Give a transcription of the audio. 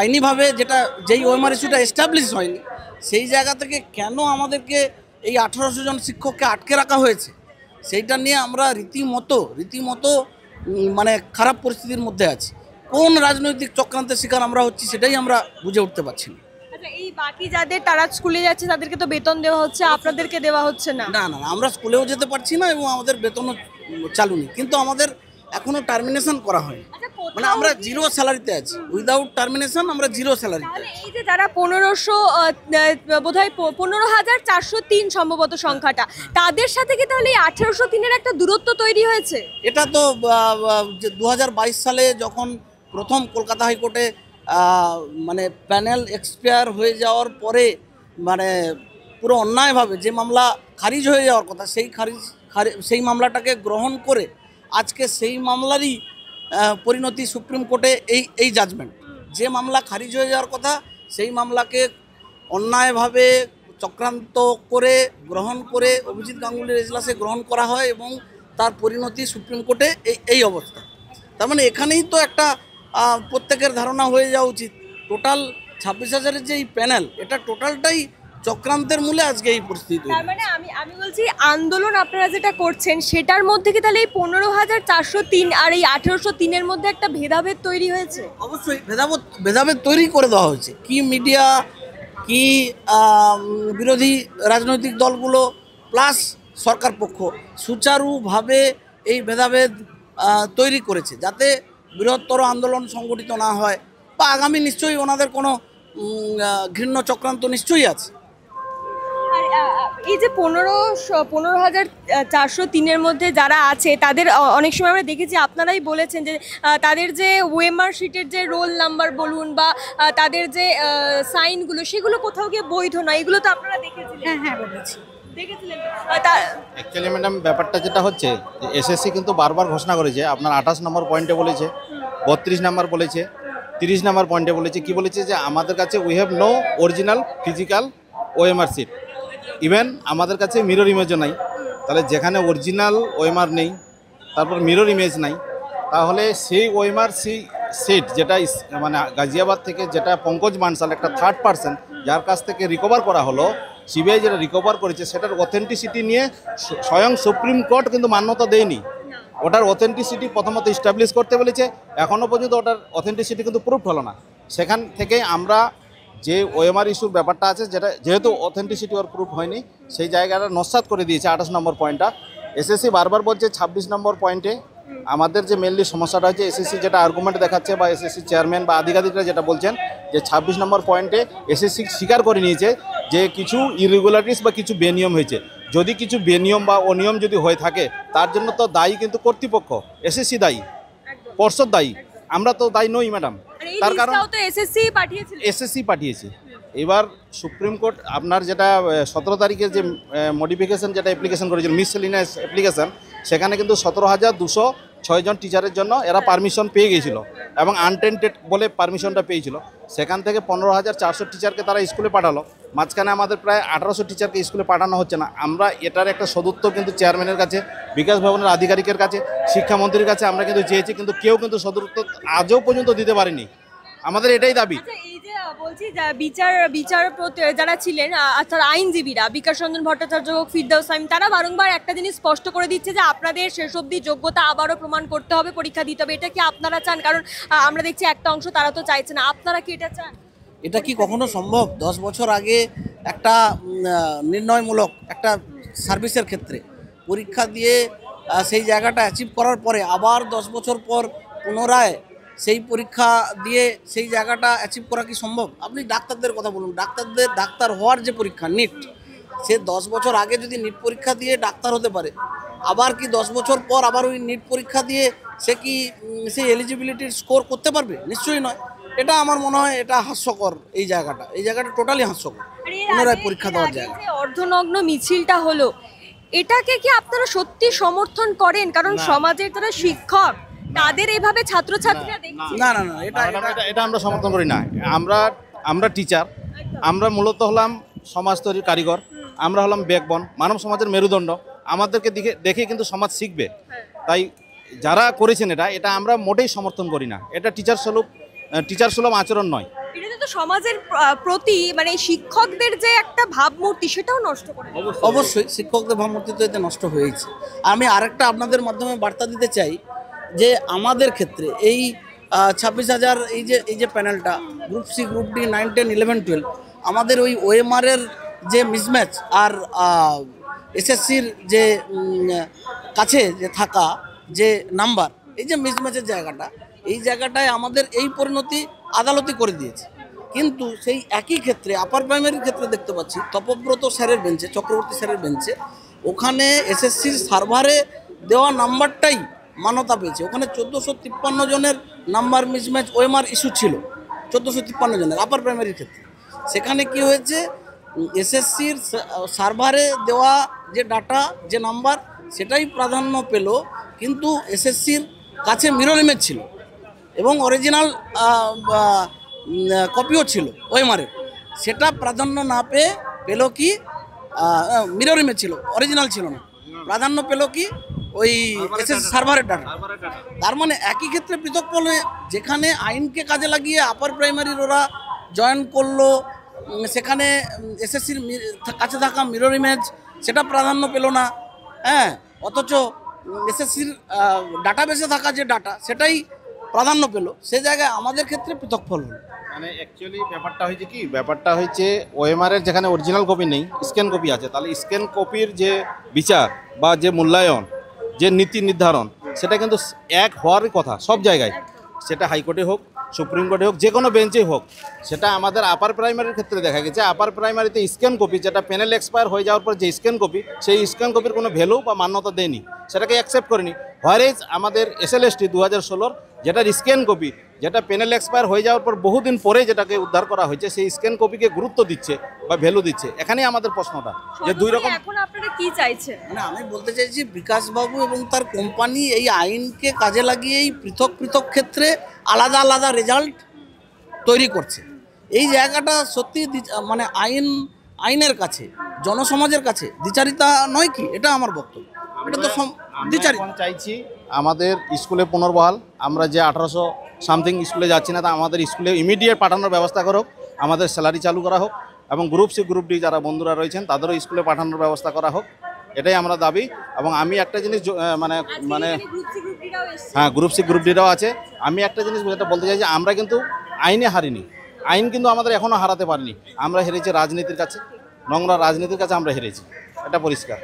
আইনিভাবে যেটা যেই ওএমআর ইস্যুটা এস্টাবলিশ হয়নি সেই জায়গা থেকে কেন আমাদেরকে এই 1800 জন শিক্ষককে আটকে রাখা হয়েছে সেইটা নিয়ে আমরা রীতিমতো মানে খারাপ পরিস্থিতির মধ্যে আছি। কোন রাজনৈতিক চক্রান্তের শিকার আমরা হচ্ছি সেটাই আমরা বুঝে উঠতে পারছি না। আচ্ছা, এই বাকি যাদের তারা স্কুলে যাচ্ছে তাদেরকে তো বেতন দেওয়া হচ্ছে, আপনাদেরকে দেওয়া হচ্ছে না? না না না, আমরা স্কুলেও যেতে পারছি না এবং আমাদের বেতনও চালু নেই, কিন্তু আমাদের এখনো টার্মিনেশন করা হয়নি। আচ্ছা, মানে আমরা জিরো স্যালারিতে আছি, উইদাউট টার্মিনেশন আমরা জিরো স্যালারিতে তাহলে আছি। এই যে যারা 1500 বোধহয় 15,403 সম্ভবত সংখ্যাটা, তাদের সাথে কি তাহলে এই 1803-এর একটা দূরত্ব তৈরি হয়েছে? এটা তো 2022 সালে যখন প্রথম কলকাতা হাইকোর্টে মানে প্যানেল এক্সপায়ার হয়ে যাওয়ার পরে মানে পুরো অন্যায়ভাবে যে মামলা খারিজ হয়ে যাওয়ার কথা সেই মামলাটাকে গ্রহণ করে আজকে সেই মামলারই পরিণতি সুপ্রিম কোর্টে এই জাজমেন্ট। যে মামলা খারিজ হয়ে যাওয়ার কথা সেই মামলাকে অন্যায়ভাবে চক্রান্ত করে গ্রহণ করে অভিজিৎ গাঙ্গুলির এজলাসে গ্রহণ করা হয় এবং তার পরিণতি সুপ্রিম কোর্টে এই অবস্থা। তার মানে এখানেই তো একটা প্রত্যেকের ধারণা হয়ে যাওয়া উচিত টোটাল 26,000-এর যে এই প্যানেল এটা টোটালটাই চক্রান্তের মূলে আজকে এই পরিস্থিতি। তার মানে আমি বলছি আন্দোলন আপনারা যেটা করছেন সেটার মধ্যে কি তাহলে এই 15,403 আর এই 1803-এর মধ্যে একটা ভেদাভেদ তৈরি হয়েছে? অবশ্যই ভেদাভেদ তৈরি করে দেওয়া হয়েছে। কি মিডিয়া, কি বিরোধী রাজনৈতিক দলগুলো প্লাস সরকার পক্ষ সুচারুভাবে এই ভেদাভেদ তৈরি করেছে যাতে বৃহত্তর আন্দোলন সংগঠিত না হয় বা আগামী নিশ্চয়ই ওনাদের কোনো ঘৃণ্য চক্রান্ত নিশ্চয়ই আছে। আর এই যে 15,403-এর মধ্যে যারা আছে তাদের অনেক সময় আমরা দেখেছি আপনারাই বলেছেন যে তাদের যে ওএমআর শিটের যে রোল নাম্বার বলুন বা তাদের যে সাইনগুলো সেগুলো কোথাও গিয়ে বৈধ নয়, এগুলো তো আপনারা দেখেছিলেন? হ্যাঁ বলেছি। দেখেছিলেন? অ্যাকচুয়ালি ম্যাডাম ব্যাপারটা যেটা হচ্ছে এসএসসি কিন্তু বারবার ঘোষণা করেছে, আপনার 28 নম্বর পয়েন্টে বলেছে, 32 নম্বর বলেছে, 30 নম্বর পয়েন্টে বলেছে, কি বলেছে যে আমাদের কাছে we have no original physical OMR sheet, even আমাদের কাছে মিরর ইমেজও নাই। তাহলে যেখানে অরিজিনাল ওএমআর নেই, তারপর মিরর ইমেজ নাই, তাহলে সেই ওএমআর সিট যেটা মানে গাজিয়াবাদ থেকে যেটা পঙ্কজ বানসাল একটা থার্ড পার্সন যার কাছ থেকে রিকভার করা হলো, সিবিআই যেটা রিকভার করেছে সেটার অথেন্টিসিটি নিয়ে স্বয়ং সুপ্রিম কোর্ট কিন্তু মান্যতা দেয়নি। ওটার অথেন্টিসিটি প্রথমত ইস্টাবলিশ করতে বলেছে, এখনও পর্যন্ত ওটার অথেন্টিসিটি কিন্তু প্রুফ হলো না। সেখান থেকে আমরা যে ওএমআর ইস্যুর ব্যাপারটা আছে যেটা যেহেতু অথেন্টিসিটি ওর প্রুফ হয়নি সেই জায়গাটা নস্যাৎ করে দিয়েছে 28 নম্বর পয়েন্টটা। এসএসসি বারবার বলছে 26 নম্বর পয়েন্টে আমাদের যে মেনলি সমস্যাটা হচ্ছে, এসএসসি যেটা আর্গুমেন্ট দেখাচ্ছে বা এসএসসি চেয়ারম্যান বা আধিকারিকরা যেটা বলছেন যে 26 নম্বর পয়েন্টে এসএসসি স্বীকার করে নিয়েছে যে কিছু ইরেগুলারিটিস বা কিছু বেনিয়ম হয়েছে। যদি কিছু বেনিয়ম বা অনিয়ম যদি হয়ে থাকে তার জন্য তো দায়ী কিন্তু কর্তৃপক্ষ, এসএসসি দায়ী, পর্ষদ দায়ী, আমরা তো দায়ী নই ম্যাডাম। তার কারণ এসএসসি পাঠিয়েছে। এবার সুপ্রিম কোর্ট আপনার যেটা 17 তারিখের যে মডিফিকেশন যেটা অ্যাপ্লিকেশন করেছিল মিসসেলিনিয়াস অ্যাপ্লিকেশন, সেখানে কিন্তু 17,206 জন টিচারের জন্য এরা পারমিশন পেয়ে গিয়েছিল এবং আনটেন্টেড বলে পারমিশনটা পেয়েছিল। সেখান থেকে 15,400 টিচারকে তারা স্কুলে পাঠালো, মাঝখানে আমাদের প্রায় 1800 টিচারকে স্কুলে পাঠানো হচ্ছে না। আমরা এটার একটা সদুত্তর কিন্তু চেয়ারম্যানের কাছে, বিকাশ ভবনের আধিকারিকের কাছে, শিক্ষামন্ত্রীর কাছে আমরা কিন্তু চেয়েছি, কিন্তু কেউ কিন্তু সদুত্তর আজও পর্যন্ত দিতে পারেনি। আমাদের এটাই দাবি। বলছি বিচারপতি যারা ছিলেন অর্থাৎ আইনজীবীরা বিকাশ রঞ্জন ভট্টাচার্য, ফিরদৌস সাইম, তারা বারংবার একটা জিনিস স্পষ্ট করে দিচ্ছে যে আপনাদের শেষ অবধি যোগ্যতা আবারও প্রমাণ করতে হবে, পরীক্ষা দিতে হবে। এটা কি আপনারা চান? কারণ আমরা দেখছি একটা অংশ তারা তো চাইছে না, আপনারা কি এটা চান? এটা কি কখনো সম্ভব? 10 বছর আগে একটা নির্ণয়মূলক একটা সার্ভিসের ক্ষেত্রে পরীক্ষা দিয়ে সেই জায়গাটা অ্যাচিভ করার পরে আবার 10 বছর পর পুনরায় সেই পরীক্ষা দিয়ে সেই জায়গাটা অ্যাচিভ করা কি সম্ভব? আপনি ডাক্তারদের কথা বলুন, ডাক্তার হওয়ার যে পরীক্ষা নিট, সে 10 বছর আগে যদি নিট পরীক্ষা দিয়ে ডাক্তার হতে পারে, আবার কি 10 বছর পর আবার ওই নিট পরীক্ষা দিয়ে সে কি সেই এলিজিবিলিটির স্কোর করতে পারবে? নিশ্চয়ই নয়। এটা আমার মনে হয় এটা হাস্যকর। এই জায়গাটা টোটালি হাস্যকর, পুনরায় পরীক্ষা দেওয়ার জায়গা। অর্ধনগ্ন মিছিলটা হলো, এটাকে কি আপনারা সত্যি সমর্থন করেন? কারণ সমাজের যারা শিক্ষক তাদের এভাবে ছাত্রছাত্রীরা দেখছে না, এটা আমরা সমর্থন করি না। আমরা টিচার, আমরা মূলত হলাম সমাজ তৈরির কারিগর, আমরা হলাম ব্যাকবোন, মানব সমাজের মেরুদণ্ড। আমাদেরকে দেখে কিন্তু সমাজ শিখবে। তাই যারা করেছেন এটা আমরা মোটেই সমর্থন করি না। এটা টিচার সুলভ আচরণ নয়। সমাজের প্রতি মানে শিক্ষকদের যে একটা ভাবমূর্তি সেটাও নষ্ট করে দেয়। অবশ্যই শিক্ষকদের ভাবমূর্তি তো এতে নষ্ট হয়েছে। আমি আরেকটা আপনাদের মাধ্যমে বার্তা দিতে চাই যে আমাদের ক্ষেত্রে এই 26,000 এই যে প্যানেলটা গ্রুপ সি, গ্রুপ ডি, 9, 10, 11, 12 আমাদের ওই ওএমআরের যে মিসম্যাচ আর এসএসসির যে কাছে যে থাকা যে নাম্বার, এই যে মিসম্যাচের জায়গাটা, এই জায়গাটায় আমাদের এই পরিণতি আদালতই করে দিয়েছে। কিন্তু সেই একই ক্ষেত্রে আপার প্রাইমারির ক্ষেত্রে দেখতে পাচ্ছি তপব্রত স্যারের বেঞ্চে, চক্রবর্তী স্যারের বেঞ্চে ওখানে এসএসসির সার্ভারে দেওয়া নাম্বারটাই মান্যতা পেয়েছে। ওখানে 1453 জনের নাম্বার মিসম্যাচ ওএমআর ইস্যু ছিল, 1453 জনের আপার প্রাইমারির ক্ষেত্রে। সেখানে কি হয়েছে, এসএসসির সার্ভারে দেওয়া যে ডাটা, যে নাম্বার, সেটাই প্রাধান্য পেল, কিন্তু এসএসসির কাছে মিরর ইমেজ ছিল এবং অরিজিনাল কপিও ছিল ওএমআরের, সেটা প্রাধান্য না পেয়ে পেল কি, মিরর ইমেজ ছিল, অরিজিনাল ছিল না, প্রাধান্য পেল কি ওই এসএসসি সার্ভারের ডাটা। তার মানে একই ক্ষেত্রে পৃথক বলে, যেখানে আইনকে কাজে লাগিয়ে আপার প্রাইমারির ওরা জয়েন করলো, সেখানে এসএসসির কাছে থাকা মিরর ইমেজ সেটা প্রাধান্য পেল না, হ্যাঁ, অথচ এসএসসির ডাটাবেসে থাকা যে ডাটা সেটাই প্রাধান্য পেল। সে জায়গায় আমাদের ক্ষেত্রে পৃথক ফল হলো। মানে অ্যাকচুয়ালি ব্যাপারটা হয়েছে কি, ব্যাপারটা হয়েছে ওএমআরের যেখানে অরিজিনাল কপি নেই, স্ক্যান কপি আছে, তাহলে স্ক্যান কপির যে বিচার বা যে মূল্যায়ন, যে নীতি নির্ধারণ, সেটা কিন্তু এক হওয়ারই কথা সব জায়গায়, সেটা হাইকোর্টে হোক, সুপ্রিম কোর্টে হোক, যে কোনো বেঞ্চে হোক। সেটা আমাদের আপার প্রাইমারির ক্ষেত্রে দেখা গেছে, আপার প্রাইমারিতে স্ক্যান কপি, যেটা প্যানেল এক্সপায়ার হয়ে যাওয়ার পর যে স্ক্যান কপি, সেই স্ক্যান কপির কোনো ভ্যালু বা মান্যতা দেয়নি, সেটাকে অ্যাকসেপ্ট করেনি। হোয়ারেজ আমাদের এসএলএসটি 2016 যেটার স্ক্যান কপি, যেটা প্যানেল এক্সপায়ার হয়ে যাওয়ার পর বহুদিন পরে যেটাকে উদ্ধার করা হয়েছে, সেই স্ক্যান কপিকে গুরুত্ব দিচ্ছে বা ভ্যালু দিচ্ছে। এখানেই আমাদের প্রশ্নটা যে দুই রকম। এখন আপনারা কি চাইছেন? মানে আমি বলতে চাইছি বিকাশবাবু এবং তার কোম্পানি এই আইনকে কাজে লাগিয়েই পৃথক পৃথক ক্ষেত্রে আলাদা আলাদা রেজাল্ট তৈরি করছে। এই জায়গাটা সত্যি মানে আইনের কাছে, জনসমাজের কাছে দ্বিচারিতা নয় কি? এটা আমার বক্তব্য। এটা তো দ্বিচারিতা। এখন চাইছি আমাদের স্কুলে পুনর্বহাল। আমরা যে 1800 সামথিং স্কুলে যাচ্ছি না, তা আমাদের স্কুলে ইমিডিয়েট পাঠানোর ব্যবস্থা করা হোক, আমাদের স্যালারি চালু করা হোক, এবং গ্রুপ সি, গ্রুপ ডি যারা বন্ধুরা রয়েছেন তাদেরও স্কুলে পাঠানোর ব্যবস্থা করা হোক, এটাই আমরা দাবি। এবং আমি একটা জিনিস মানে হ্যাঁ, গ্রুপ সি, গ্রুপ ডিরাও আছে। আমি একটা জিনিস যেটা বলতে চাই যে আমরা কিন্তু আইনে হারিনি, আইন কিন্তু আমাদের এখনও হারাতে পারিনি। আমরা হেরেছি রাজনীতির কাছে, নোংরা রাজনীতির কাছে আমরা হেরেছি, এটা পরিষ্কার।